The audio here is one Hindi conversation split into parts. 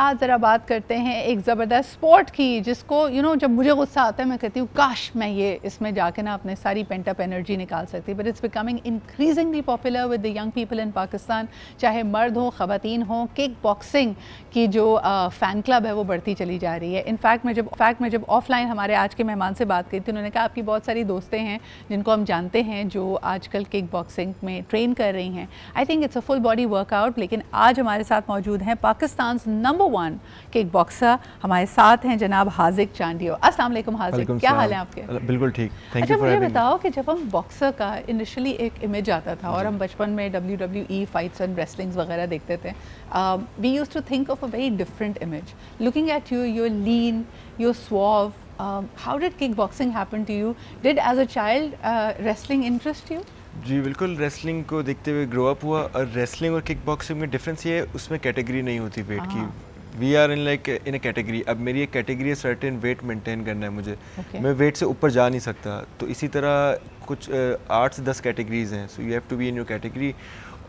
आज ज़रा बात करते हैं एक ज़बरदस्त स्पोर्ट की, जिसको जब मुझे गुस्सा आता है मैं कहती हूँ काश मैं ये इसमें जाके ना अपने सारी पेंट अप एनर्जी निकाल सकती, but it's becoming increasingly popular with the young people in Pakistan. चाहे मर्द हो ख़वातीन हो, किक बॉक्सिंग की जो फ़ैन क्लब है वो बढ़ती चली जा रही है। इनफैक्ट मैं जब ऑफलाइन हमारे आज के मेहमान से बात की थी, उन्होंने कहा आपकी बहुत सारी दोस्तें हैं जिनको हम जानते हैं जो आजकल किक बॉक्सिंग में ट्रेन कर रही हैं। I think it's a full body workout. लेकिन आज हमारे साथ मौजूद हैं पाकिस्तान नंबर 1 किक बॉक्सर, हमारे साथ हैं जनाब हाजिक चांडियो। अस्सलाम वालेकुम हाजिक, क्या हाल है आपके? बिल्कुल ठीक, थैंक अच्छा यू फॉर मुझे हैविंग बताओ कि जब हम बॉक्सर का इनिशियली एक इमेज आता था और हम बचपन में WWE फाइट्स एंड रेसलिंग्स वगैरह देखते थे, we used to think of a very different image. Looking at you, you're lean, you're suave. How did kickboxing happen to you? Did as a child wrestling interest you? जी बिल्कुल, रेसलिंग को देखते हुए ग्रो अप हुआ। और रेसलिंग और किक बॉक्सिंग में डिफरेंस ये है, उसमें कैटेगरी नहीं होती वेट की। We are in in a category. अब मेरी एक कैटेगरी है, सर्टेन वेट मेंटेन करना है मुझे। मैं वेट से ऊपर जा नहीं सकता। तो इसी तरह कुछ 8 से 10 कैटेगरीज हैं, so you have to be in your category.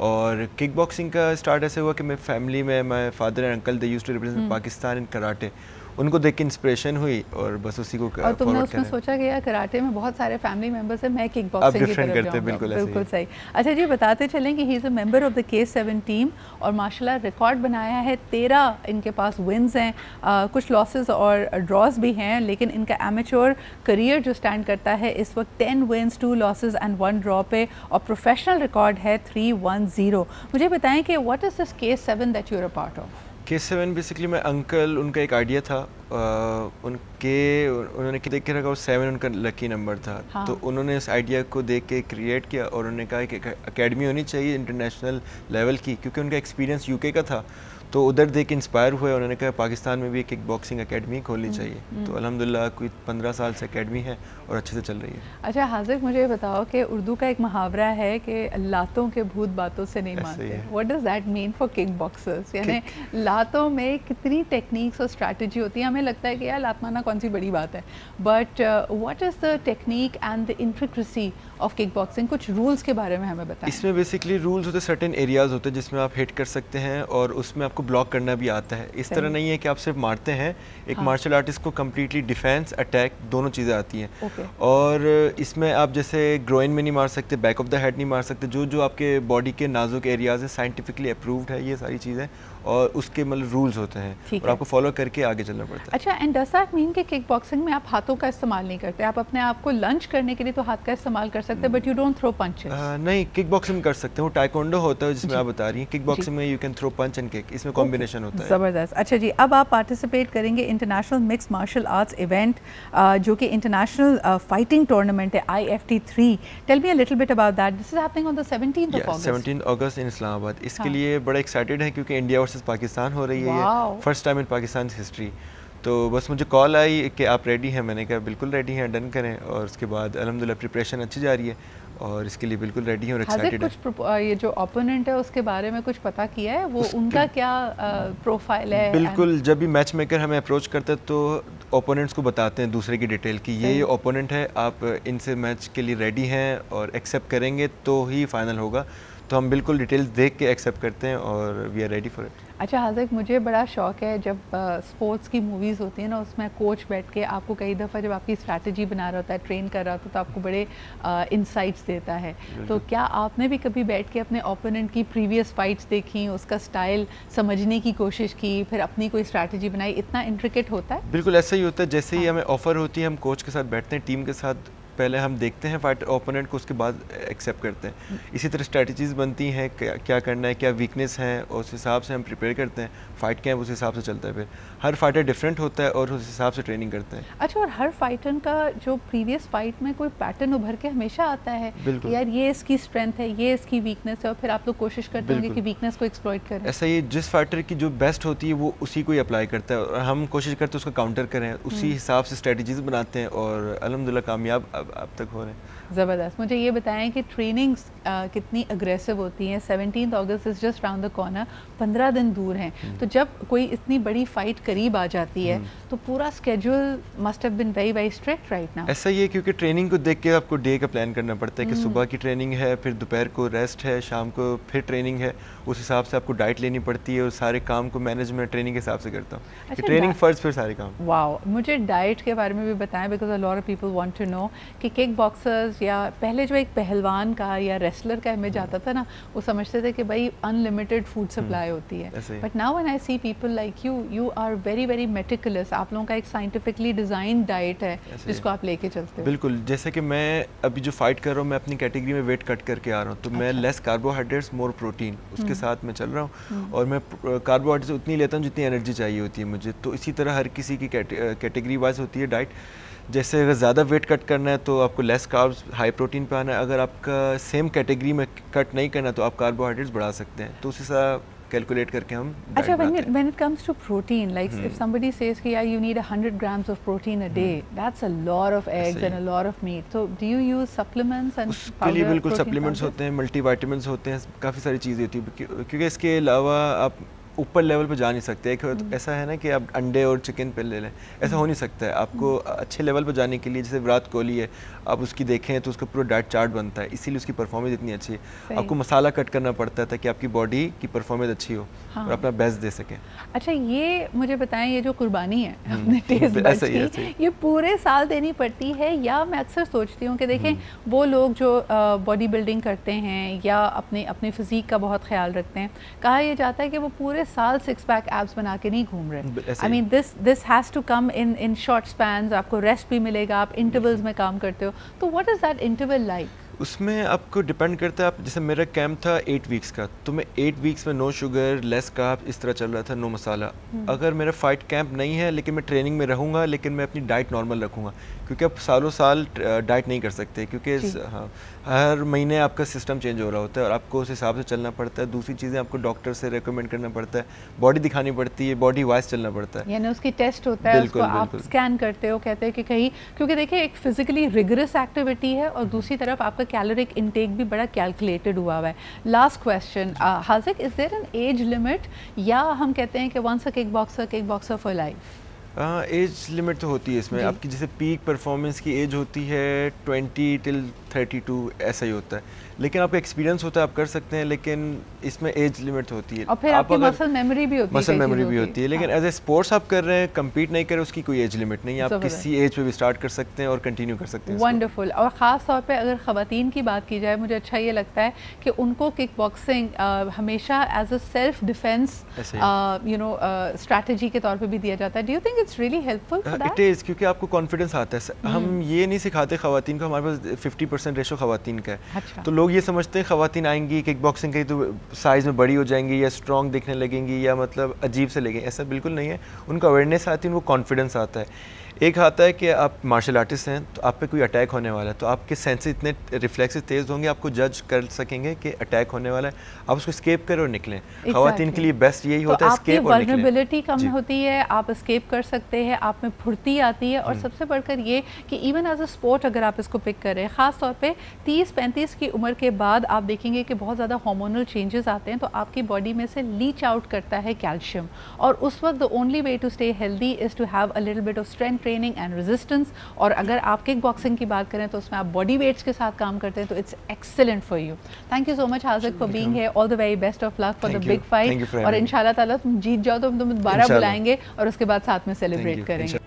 और किक बॉक्सिंग का स्टार्ट ऐसे हुआ कि मैं फैमिली में, my father and uncle they used to represent Pakistan in karate. उनको देख के इंस्पिरेशन हुई और बस उसी को और तुमने उसमें सोचा कि यार कराटे में बहुत सारे फैमिली मेंबर्स हैं, मैं किक बॉक्सिंग की तरफ जाऊंगा। बिल्कुल सही। अच्छा जी, बताते चलें कि he is a member of the K7 team और माशाल्लाह रिकॉर्ड बनाया है। 13 इनके पास विन्स हैं, कुछ लॉसेस और ड्रॉज भी हैं, लेकिन इनका एमेच्योर करियर जो स्टैंड करता है इस वक्त 10 विन्स 2 लॉसेस एंड 1 ड्रॉ पे, और प्रोफेशनल रिकॉर्ड है 3-1-0। मुझे बताएं कि what is this K7 that you are a part of? K7 basically मैं अंकल, उनका एक आइडिया था। उन्होंने देख के रखा, वो 7 उनका लकी नंबर था। हाँ। तो उन्होंने इस आइडिया को देख के क्रिएट किया और उन्होंने कहा कि अकेडमी होनी चाहिए इंटरनेशनल लेवल की, क्योंकि उनका एक्सपीरियंस यूके का था। तो उधर देख के इंस्पायर हुए, उन्होंने कहा पाकिस्तान में भी एक किक बॉक्सिंग अकेडमी खोलनी चाहिए। तो अल्हम्दुलिल्लाह कोई 15 साल से अकेडमी है और अच्छे से चल रही है। अच्छा हाजिक, मुझे बताओ कि उर्दू का एक मुहावरा है कि लातों के भूत बातों से नहीं मानते। What does that mean for kick boxers? यानी लातों में कितनी टेक्निक्स और स्ट्रैटेजी होती है। हमें लगता है कि यार लात मारना कौन सी बड़ी बात है, but what is the technique and the intricacy of kick boxing? कुछ रूल्स के बारे में हमें बताएं। इसमें बेसिकली रूल्स होते हैं, सर्टेन एरियाज होते हैं जिसमें आप हिट कर सकते हैं और उसमें आपको ब्लॉक करना भी आता है। इस तरह नहीं है कि आप सिर्फ मारते हैं। एक मार्शल आर्टिस्ट को कम्प्लीटली डिफेंस अटैक दोनों चीज़ें आती हैं। और इसमें आप जैसे ग्रोइन में नहीं मार सकते, बैक ऑफ द हेड नहीं मार सकते। जो आपके बॉडी के नाजुक एरियाज हैं, साइंटिफिकली अप्रूव्ड है ये सारी चीज़ें, और उसके मतलब रूल्स होते हैं और आपको फॉलो करके आगे चलना पड़ता है। अच्छा, एंड डज दैट मीन कि किक बॉक्सिंग में आप हाथों का इस्तेमाल नहीं करते? आप अपने आप को लंच करने के लिए तो हाथ का इस्तेमाल कर सकते हैं, but you don't throw punches? नहीं, किक बॉक्सिंग में कर सकते हो। टाइकोंडो होता है जिसमें आप बता रही हैं, किक बॉक्सिंग में you can throw punch and kick, इसमें कॉम्बिनेशन होता है। ज़बरदस्त। अच्छा जी, अब आप पार्टिसिपेट करेंगे international mix martial arts event, जो कि इंटरनेशनल फाइटिंग टूर्नामेंट है IFT3। Tell me a little bit about that. This is happening on the 17th of August। 17 August in Islamabad. इसके लिए बड़ा एक्साइटेड है क्योंकि इंडिया वर्सेस पाकिस्तान हो रही है, first time in Pakistan history. तो बस मुझे कॉल आई कि आप रेडी हैं, मैंने कहा बिल्कुल रेडी हैं, डन करें। और उसके बाद अल्हम्दुलिल्लाह प्रिपरेशन अच्छी जा रही है और इसके लिए बिल्कुल रेडी हैं और एक्साइटेड है। ये जो ओपोनेंट है उसके बारे में कुछ पता किया है? वो उनका क्या प्रोफाइल है? बिल्कुल, जब भी मैच मेकर हमें अप्रोच करते हैं तो ओपोनेंट्स को बताते हैं दूसरे की डिटेल की, ये ओपोनेंट है, आप इनसे मैच के लिए रेडी हैं और एक्सेप्ट करेंगे तो ही फाइनल होगा। तो हम बिल्कुल डिटेल्स देख के एक्सेप्ट करते हैं और we are ready for it. अच्छा हाजिक, मुझे बड़ा शौक है जब स्पोर्ट्स की मूवीज़ होती हैं ना, उसमें कोच बैठ के आपको कई दफ़ा जब आपकी स्ट्रैटेजी बना रहा होता है, ट्रेन कर रहा होता है, तो आपको बड़े इंसाइट्स देता है। तो क्या आपने भी कभी बैठ के अपने ओपोनेंट की प्रीवियस फाइट्स देखी, उसका स्टाइल समझने की कोशिश की, फिर अपनी कोई स्ट्रैटेजी बनाई? इतना इंट्रिकेट होता है? बिल्कुल ऐसा ही होता है। जैसे ही हमें ऑफर होती है, हम कोच के साथ बैठते हैं, टीम के साथ पहले हम देखते हैं फाइट ओपोनेंट को, उसके बाद एक्सेप्ट करते हैं। इसी तरह स्ट्रैटेजीज बनती हैं, क्या करना है, क्या वीकनेस है, और उस हिसाब से हम प्रिपेयर करते हैं। फाइट कैंप उस हिसाब से चलता है। फिर हर फाइटर डिफरेंट होता है और उस हिसाब से ट्रेनिंग करते हैं। अच्छा, और हर फाइटर का जो प्रीवियस फाइट में कोई पैटर्न उभर के हमेशा आता है कि यार ये इसकी स्ट्रेंथ है, ये इसकी वीकनेस है, और फिर आप लोग कोशिश करते होंगे कि वीकनेस को एक्सप्लॉइट करें। ऐसा ही जिस फाइटर की जो बेस्ट होती है वो उसी को ही अप्लाई करता है और हम कोशिश करते हैं उसको काउंटर करें, उसी हिसाब से स्ट्रैटेजीज बनाते हैं और अल्हम्दुलिल्लाह कामयाब अब तक हो रहे हैं। ज़बरदस्त। मुझे ये बताएं कि ट्रेनिंग्स कितनी अग्रेसिव होती हैं। 17 August is just round the corner, 15 दिन दूर हैं। तो जब कोई इतनी बड़ी फाइट करीब आ जाती है तो पूरा schedule must have been very very strict right now. ऐसा ही है क्योंकि ट्रेनिंग को देख के आपको डे का प्लान करना पड़ता है कि सुबह की ट्रेनिंग है, फिर दोपहर को रेस्ट है, शाम को फिर ट्रेनिंग है, उस हिसाब से आपको डाइट लेनी पड़ती है और सारे काम को मैनेज मैं ट्रेनिंग के हिसाब से करता हूँ। अच्छा, ट्रेनिंग फर्स्ट फिर सारे काम। वाओ, मुझे डाइट के बारे में भी बताएं because a lot of people want to know कि किक बॉक्सर्स या पहले जो एक पहलवान का या रेसलर का इमेज आता था ना, वो समझते थे कि भाई अनलिमिटेड फूड सप्लाई होती है, but now when I see people like you, you are very very meticulous. आप लोगों का एक साइंटिफिकली डिजाइन डाइट है जिसको आप लेके चलते हो। बिल्कुल, जैसे कि मैं अभी जो फाइट कर रहा हूँ, मैं अपनी कैटेगरी में वेट कट करके आ रहा हूँ, तो मैं लेस कार्बोहाइड्रेट्स मोर प्रोटीन उसके साथ मैं चल रहा हूँ और मैं कार्बोहाइड्रेट्स उतनी लेता हूँ जितनी एनर्जी चाहिए होती है मुझे। तो इसी तरह हर किसी की कैटेगरी वाइज होती है डाइट। जैसे अगर ज़्यादा वेट कट करना है तो आपको लेस कार्ब्स हाई प्रोटीन पे आना है, अगर आपका सेम कैटेगरी में कट नहीं करना तो आप कार्बोहाइड्रेट्स बढ़ा सकते हैं। तो उसी तरह कैलकुलेट करके हम। अच्छा, when it comes to protein, like if somebody says कि यार you need 100 grams of protein a day, that's a lot of eggs and a lot of meat. So do you use supplements and उसके लिए बिल्कुल सप्लीमेंट्स होते हैं, मल्टीविटामिन्स होते हैं, काफ़ी सारी चीज़ें होती है क्योंकि इसके अलावा आप ऊपर लेवल पे जा नहीं सकते। एक ऐसा है ना कि आप अंडे और चिकन पे ले लें, ऐसा हो नहीं सकता है। आपको अच्छे लेवल पे जाने के लिए, जैसे विराट कोहली है, आप उसकी देखें तो उसका पूरा डाइट चार्ट बनता है, इसीलिए उसकी परफॉर्मेंस इतनी अच्छी है। आपको मसाला कट करना पड़ता है ताकि आपकी बॉडी की परफॉर्मेंस अच्छी हो और अपना बेस्ट दे सकें। अच्छा, ये मुझे बताएं, ये जो कुर्बानी है अपने टेस्ट बड्स की, ये पूरे साल देनी पड़ती है? या मैं अक्सर सोचती हूँ कि देखें वो लोग जो बॉडी बिल्डिंग करते हैं या अपने फिजिक का बहुत ख्याल रखते हैं, कहा यह जाता है कि वो पूरे साल 6 पैक एब्स बना के नहीं घूम रहे। I mean this has to come in short spans. आपको रेस्ट भी मिलेगा, आप इंटरवल्स में काम करते हो, तो what is that interval like? उसमें आपको डिपेंड करता है। आप जैसे मेरा कैंप था 8 वीक्स का, तो मैं 8 वीक्स में नो शुगर, लेस कार्ब, इस तरह चल रहा था, नो मसाला। अगर मेरा फाइट कैंप नहीं है लेकिन मैं ट्रेनिंग में रहूँगा, लेकिन मैं अपनी डाइट नॉर्मल रखूँगा, क्योंकि आप सालों साल डाइट नहीं कर सकते, क्योंकि हाँ, हर महीने आपका सिस्टम चेंज हो रहा होता है और आपको उस हिसाब से चलना पड़ता है। दूसरी चीज़ें आपको डॉक्टर से रिकमेंड करना पड़ता है, बॉडी दिखानी पड़ती है, बॉडी वाइज चलना पड़ता है, यानी उसकी टेस्ट होता है, उसको आप स्कैन करते हो, कहते हैं कि कहीं, क्योंकि देखिए एक फिजिकली रिगरस एक्टिविटी है और दूसरी तरफ आपका कैलोरिक इंटेक भी बड़ा कैलकुलेटेड हुआ है। Last question, Haziq, is there an age limit या हम कहते हैं कि once a kick boxer for life? Age limit तो होती है इसमें। आपकी जैसे पीक परफॉर्मेंस की एज होती है 20 till 32, ऐसा ही होता है, लेकिन आपका एक्सपीरियंस होता है, आप कर सकते हैं, लेकिन इसमें एज लिमिट होती है। और फिर आपकी मसल मेमोरी भी होती है, लेकिन एज ए स्पोर्ट्स आप कर रहे हैं, कम्पीट नहीं कर रहे, उसकी कोई एज लिमिट नहीं है। आप किसी एज पे भी स्टार्ट कर सकते हैं और कंटिन्यू कर सकते हैं। वंडरफुल। और ख़ास तौर पे अगर ख़वातीन की बात की जाए, मुझे अच्छा ये लगता है कि उनको किक बॉक्सिंग हमेशा as a self defence strategy के तौर पे भी दिया जाता है। Do you think it's really helpful for that? It is, क्योंकि आपको कॉन्फिडेंस आता है। हम ये नहीं सिखाते ख़वातीन को, हमारे पास 50% रेशो ख़वातीन का है। अच्छा। तो लोग ये समझते हैं ख़वातीन आएंगी किक बॉक्सिंग की तो साइज़ में बड़ी हो जाएंगी या स्ट्रॉन्ग दिखने लगेंगी या मतलब अजीब से लगेंगे, ऐसा बिल्कुल नहीं है। उनको अवेयरनेस आती है, उनको कॉन्फिडेंस आता है। एक आता है कि आप मार्शल आर्टिस्ट हैं तो आप पे कोई अटैक होने वाला है, तो आपके सेंसेस इतने रिफ्लेक्सेस तेज़ होंगे, आपको जज कर सकेंगे कि अटैक होने वाला है, आप उसको स्केप करें और निकलें। ख़वातीन के लिए बेस्ट यही होता है, स्केप और निकलें। वल्नरेबिलिटी कम होती है, आप स्केप कर सकते हैं, आप में फुर्ती आती है, और सबसे बढ़कर ये कि इवन एज अ स्पोर्ट अगर आप इसको पिक करें, ख़ास तौर पे 30-35 की उम्र के बाद आप देखेंगे कि बहुत ज़्यादा हार्मोनल चेंजेस आते हैं, तो आपकी बॉडी में से लीच आउट करता है कैल्शियम, और उस वक्त the only way to stay healthy is to have a little bit of strength training and resistance. और अगर आप किक बॉक्सिंग की बात करें तो उसमें आप बॉडी वेट्स के साथ काम करते हैं, तो it's excellent for you. Thank you so much Haziq for being here. All the very best of luck for the big fight, और इंशाल्लाह ताला तुम जीत जाओ तो हम तुम्हें दोबारा बुलाएंगे और उसके बाद साथ में सेलिब्रेट करेंगे।